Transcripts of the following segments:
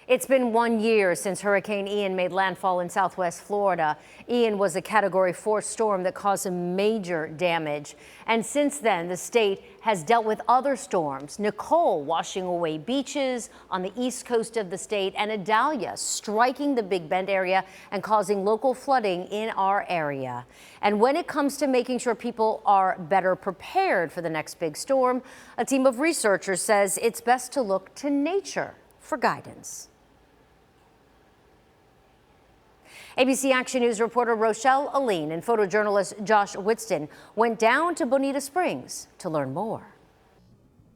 It's been 1 year since Hurricane Ian made landfall in southwest Florida. Ian was a Category 4 storm that caused some major damage. And since then, the state has dealt with other storms. Nicole washing away beaches on the east coast of the state, and Idalia striking the Big Bend area and causing local flooding in our area. And when it comes to making sure people are better prepared for the next big storm, a team of researchers says it's best to look to nature for guidance. ABC Action News reporter Rochelle Aline and photojournalist Josh Whitston went down to Bonita Springs to learn more.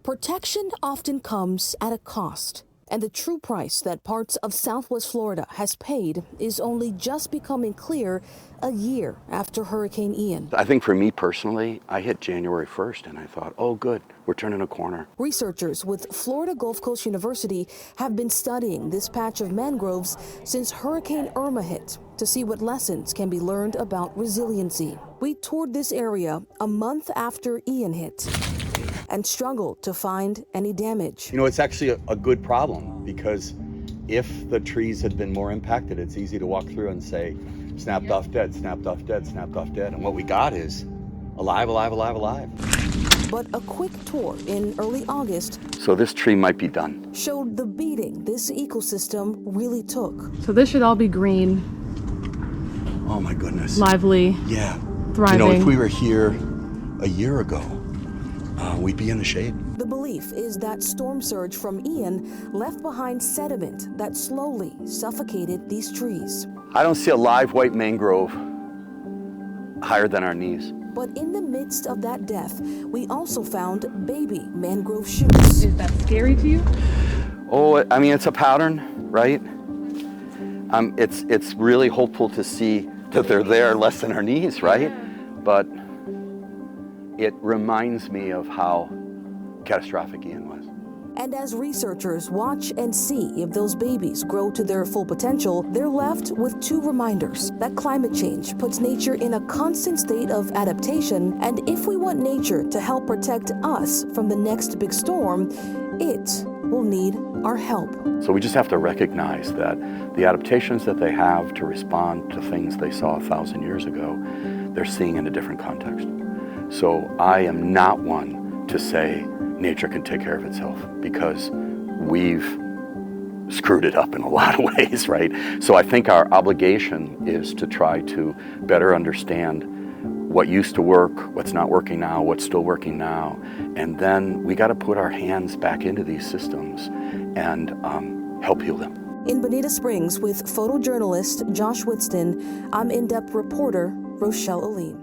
Protection often comes at a cost, and the true price that parts of Southwest Florida has paid is only just becoming clear a year after Hurricane Ian. I think for me personally, I hit January 1st and I thought, oh good, we're turning a corner. Researchers with Florida Gulf Coast University have been studying this patch of mangroves since Hurricane Irma hit to see what lessons can be learned about resiliency. We toured this area a month after Ian hit and struggled to find any damage. You know, it's actually a good problem, because if the trees had been more impacted, it's easy to walk through and say, snapped off dead, snapped off dead, snapped off dead. And what we got is alive, alive, alive, alive. But a quick tour in early August So this tree might be done. showed the beating this ecosystem really took. So this should all be green, Oh my goodness. lively, Yeah. thriving. You know, if we were here a year ago, we'd be in the shade. The belief is that storm surge from Ian left behind sediment that slowly suffocated these trees. I don't see a live white mangrove higher than our knees. But in the midst of that death, we also found baby mangrove shoots. Is that scary to you? Oh, I mean, it's a pattern, right? It's really hopeful to see that they're there less than our knees, right? But it reminds me of how catastrophic Ian was. And as researchers watch and see if those babies grow to their full potential, they're left with two reminders that climate change puts nature in a constant state of adaptation, and if we want nature to help protect us from the next big storm, it will need our help. So we just have to recognize that the adaptations that they have to respond to things they saw 1,000 years ago, they're seeing in a different context. So I am not one to say nature can take care of itself, because we've screwed it up in a lot of ways, right? So I think our obligation is to try to better understand what used to work, what's not working now, what's still working now, and then we got to put our hands back into these systems and help heal them. In Bonita Springs with photojournalist Josh Whitston, I'm in-depth reporter Rochelle Aline.